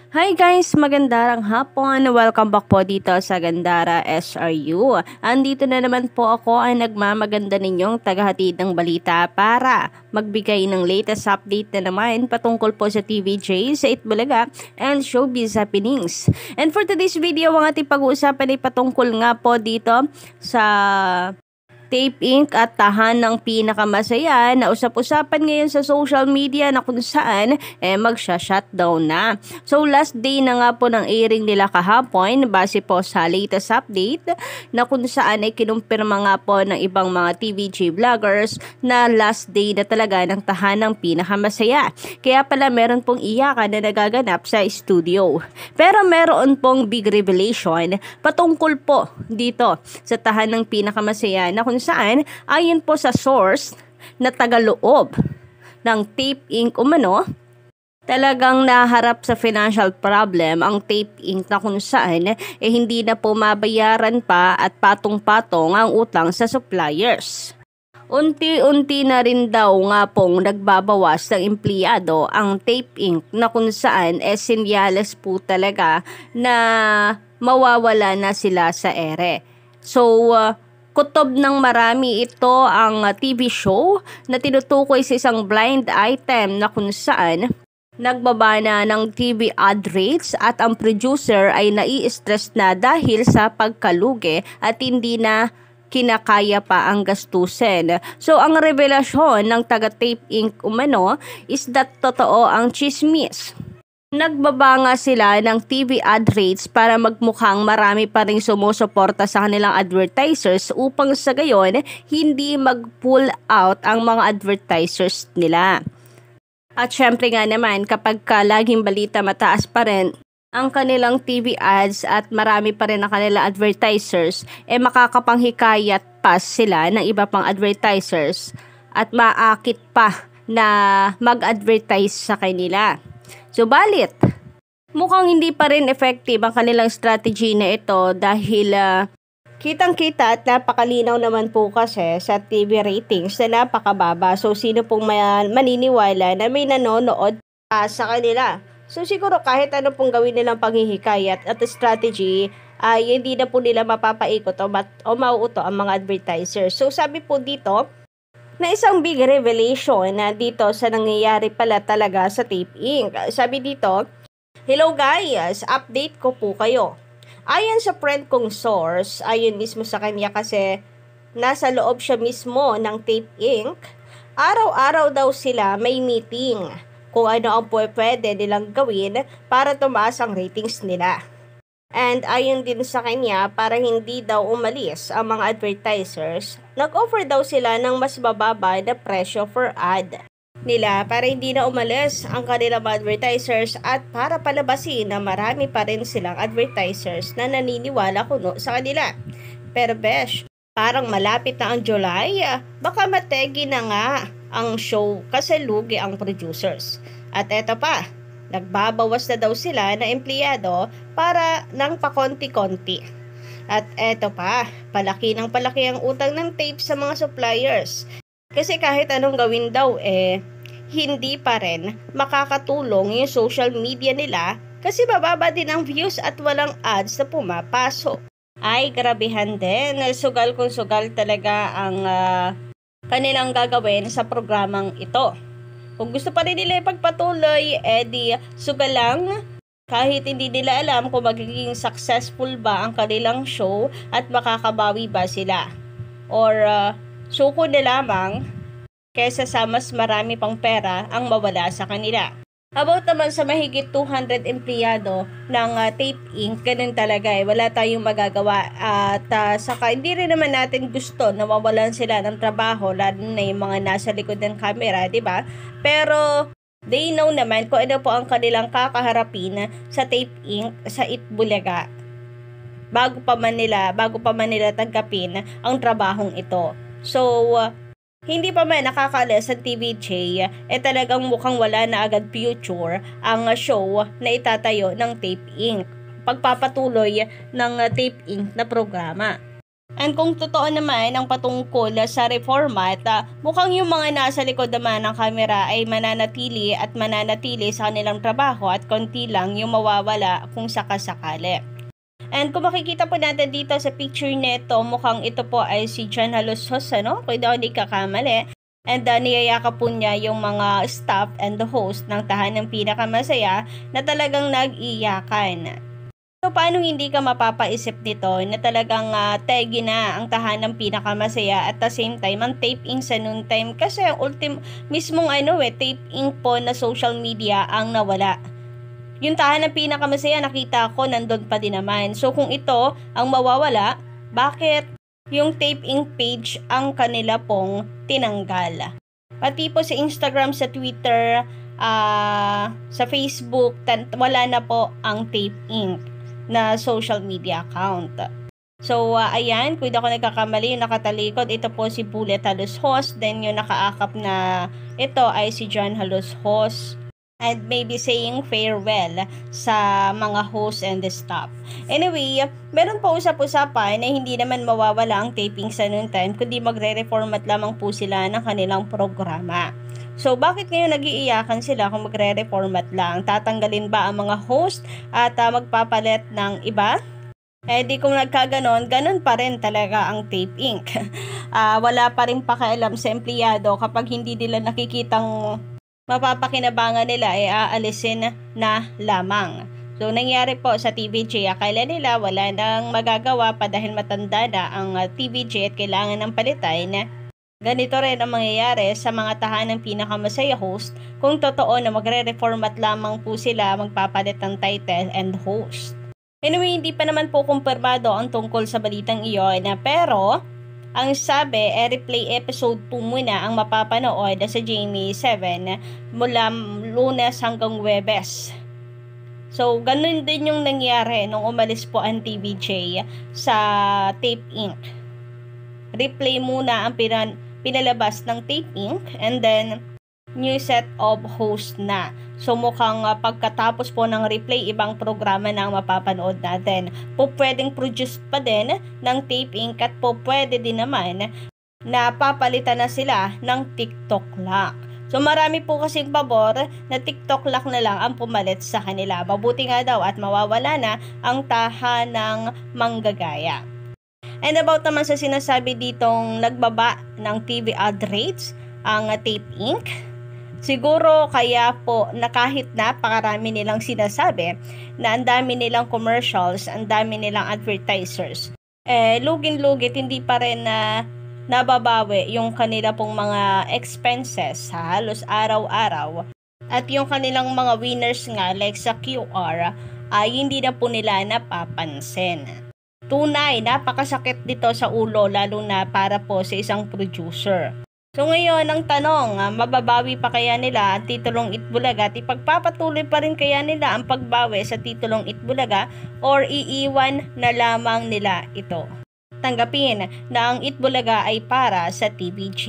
Hi guys, magandang hapon. Welcome back po dito sa Gandara SRU. Andito na naman po ako ay nagmamaganda ninyong tagahatid ng balita para magbigay ng latest update na naman patungkol po sa TVJ, sa Itbulaga, and showbiz happenings. And for today's video, ang ating pag-uusapan ay patungkol nga po dito sa Tape Inc. at tahanang pinakamasaya na usap-usapan ngayon sa social media na kung saan magsha-shutdown na. So last day na nga po ng airing nila kahapon base po sa latest update na kung saan ay kinumpirma nga po ng ibang mga TVJ vloggers na last day na talaga ng tahanang pinakamasaya. Kaya pala meron pong iyakan na nagaganap sa studio. Pero meron pong big revelation patungkol po dito sa tahanang pinakamasaya na kung saan ayon po sa source na tagaloob ng Tape Inc. umano, talagang naharap sa financial problem ang Tape Inc. na kung saan hindi na po mabayaran pa at patong-patong ang utang sa suppliers. Unti-unti na rin daw nga pong nagbabawas ng empleyado ang Tape Inc. na kung saan senyales po talaga na mawawala na sila sa ere. So, kutob ng marami ito ang TV show na tinutukoy sa isang blind item na kung saan nagbaba na ng TV ad rates at ang producer ay nai-stress na dahil sa pagkalugi at hindi na kinakaya pa ang gastusin. So ang revelasyon ng taga-Tape Inc. umano is that totoo ang chismis. Nagbaba nga sila ng TV ad rates para magmukhang marami pa ring sumusuporta sa kanilang advertisers upang sa gayon hindi mag-pull out ang mga advertisers nila. At syempre nga naman kapag laging balita mataas pa rin ang kanilang TV ads at marami pa rin ang kanilang advertisers, makakapanghikayat pa sila ng iba pang advertisers at maakit pa na mag-advertise sa kanila. Subalit, mukhang hindi pa rin effective ang kanilang strategy na ito dahil kitang-kita at napakalinaw naman po kasi sa TV ratings na napakababa. So, sino pong maniniwala na may nanonood sa kanila? So, siguro kahit ano pong gawin nilang panghihikayat at strategy, ay hindi na po nila mapapaikot o mauuto ang mga advertisers. So, sabi po dito, na isang big revelation na dito sa nangyayari pala talaga sa Tape Inc. Sabi dito, "Hello guys, update ko po kayo. Ayon sa friend kong source, ayon mismo sa kanya kasi nasa loob siya mismo ng Tape Inc. Araw-araw daw sila may meeting kung ano ang pwede nilang gawin para tumaas ang ratings nila. And ayon din sa kanya, para hindi daw umalis ang mga advertisers, nag-offer daw sila ng mas bababa na presyo for ad nila para hindi na umalis ang kanilang advertisers at para palabasin na marami pa rin silang advertisers na naniniwala kuno sa kanila. Pero besh, parang malapit na ang July, baka mategi na nga ang show kasi lugi ang producers. At eto pa, nagbabawas na daw sila na empleyado para ng pakonti-konti. At eto pa, palaki ng palaki ang utang ng tape sa mga suppliers. Kasi kahit anong gawin daw hindi pa rin makakatulong yung social media nila kasi bababa din ang views at walang ads na pumapasok. Ay, grabehan din. Sugal kung sugal talaga ang kanilang gagawin sa programang ito. Kung gusto pa rin nila ipagpatuloy, di sugal lang. Kahit hindi nila alam kung magiging successful ba ang kanilang show at makakabawi ba sila. Or suko na lamang kaysa sa mas marami pang pera ang mawala sa kanila. About naman sa mahigit 200 empleyado ng Tape Inc., ganun talaga wala tayong magagawa at saka hindi rin naman natin gusto na mawalan sila ng trabaho lalo na yung mga nasa likod ng camera, di ba? Pero they know naman kung ano po ang kanilang kakaharapin sa Tape Inc. sa Itbulaga bago pa man nila tanggapin ang trabahong ito. So, hindi pa man nakakaalis sa TVJ, talagang mukhang wala na agad future ang show na itatayo ng Tape Inc. Pagpapatuloy ng Tape Inc. na programa. And kung totoo naman ang patungkol sa reformat, mukhang yung mga nasa likod naman ng kamera ay mananatili sa kanilang trabaho at konti lang yung mawawala kung sakasakali. And kung makikita po natin dito sa picture nito, mukhang ito po ay si John Halosos, ano? Kung daw hindi kakamali. And niyayakap po niya yung mga staff and the host ng Tahanang Pinakamasaya na talagang nag-iyakan. So, paano hindi ka mapapaisip nito na talagang tegi na ang Tahanang Pinakamasaya at the same time ang tape ink sa noon time kasi mismong tape ink po na social media ang nawala. Yung Tahanang Pinakamasaya nakita ko nandun pa din naman. So kung ito ang mawawala, bakit yung tape ink page ang kanila pong tinanggal? Pati po sa Instagram, sa Twitter, sa Facebook, wala na po ang tape ink na social media account. So, ayan, kung ako nagkakamali, yung nakatalikod, ito po si Bullet Halosos. Then, yung nakaakap na ito ay si John Halosos. And maybe saying farewell sa mga host and the staff. Anyway, meron pa usap-usapan na hindi naman mawawala ang taping sa noon time, kundi magre-reformat lamang po sila ng kanilang programa. So, bakit ngayon nag-iiyakan sila kung magre-reformat lang? Tatanggalin ba ang mga host at magpapalit ng iba? Di kung nagkaganon, ganon pa rin talaga ang tape ink. Wala pa rin pakialam sa empleyado kapag hindi nila nakikitang mapapakinabangan nila ay aalisin na lamang. So, nangyari po sa TVJ, akala nila wala nang magagawa pa dahil matanda na ang TVJ at kailangan ng palitan. Ganito rin ang mangyayari sa mga Tahanang Pinakamasaya host kung totoo na magre-reformat lamang po sila, magpapalit ng title and host. Anyway, hindi pa naman po kumpirmado ang tungkol sa balitang iyon, pero ang sabi, replay episode 2 muna ang mapapanood sa GMA7 mula Lunes hanggang Huwebes. So, ganun din yung nangyari nung umalis po ang TVJ sa Tape Inc. Replay muna ang pinalabas ng Tape Inc. and then new set of host na. So mukhang pagkatapos po ng replay, ibang programa na ang mapapanood natin. Po pwedeng produce pa din ng Tape Inc. at po pwede din naman na papalitan na sila ng TikTok lock. So marami po kasing pabor na TikTok lock na lang ang pumalit sa kanila. Mabuti nga daw at mawawala na ang Tahanang Manggagaya. And about naman sa sinasabi ditong nagbaba ng TV ad rates ang Tape Inc., siguro kaya po na kahit napakarami nilang sinasabi na ang dami nilang commercials, ang dami nilang advertisers, lugin-lugit hindi pa rin na nababawi yung kanila pong mga expenses sa halos araw-araw. At yung kanilang mga winners nga like sa QR ay hindi na po nila napapansin. Tunay, napakasakit dito sa ulo lalo na para po sa isang producer. So ngayon, ang tanong, mababawi pa kaya nila ang titulong Itbulaga at ipagpapatuloy pa rin kaya nila ang pagbawi sa titulong Itbulaga or iiwan na lamang nila ito? Tanggapin na ang Itbulaga ay para sa TVJ.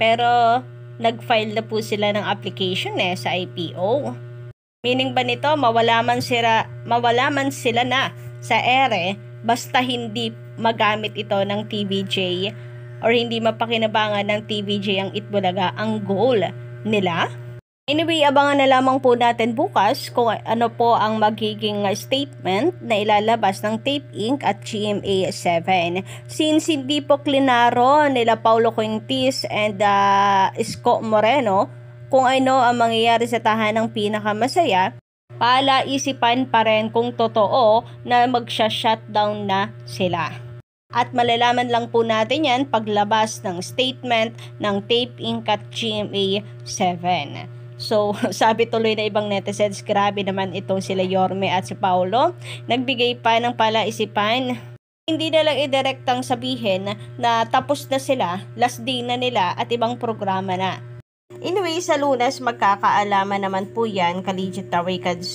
Pero nag-file na po sila ng application sa IPO. Meaning ba nito mawala man sila na sa ere basta hindi magamit ito ng TVJ or hindi mapakinabangan ng TVJ ang Itbulaga ang goal nila? Anyway, abangan na lamang po natin bukas kung ano po ang magiging statement na ilalabas ng Tape Inc. at GMA7. Since hindi po klinaro nila Paulo Quintis and Isko Moreno kung ano ang mangyayari sa Tahanang Pinakamasaya, palaisipan pa rin kung totoo na magsha-shutdown na sila. At malalaman lang po natin yan paglabas ng statement ng Tape Inc. at GMA7. So, sabi tuloy na ibang netizens, grabe naman itong sila Yorme at si Paulo. Nagbigay pa ng palaisipan. Hindi na lang idirektang sabihin na tapos na sila, last day na nila at ibang programa na. Anyway, sa Lunes, magkakaalaman naman po yan, Collegiate Records,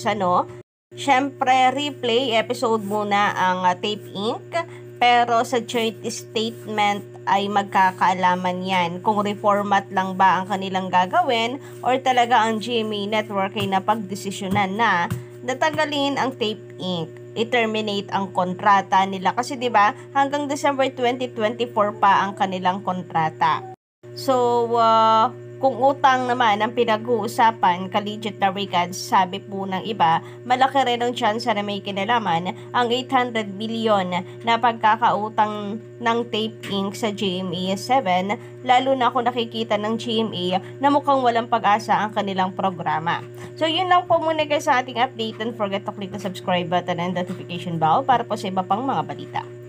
Siyempre, replay episode muna ang Tape Inc. Pero sa joint statement ay magkakaalaman yan kung reformat lang ba ang kanilang gagawin or talaga ang GMA Network ay napagdesisyonan na natanggalin ang Tape Inc. i-terminate ang kontrata nila. Kasi 'di ba, hanggang December 2024 pa ang kanilang kontrata. So, kung utang naman ang pinag-uusapan, ka-legit na regards, sabi po ng iba, malaki rin ang chance na may kinalaman ang 800 billion na pagkakautang ng Tape Inc. sa GMA7, lalo na kung nakikita ng GMA na mukhang walang pag-asa ang kanilang programa. So, yun lang po muna guys sa ating update. Don't forget to click the subscribe button and notification bell para po sa iba pang mga balita.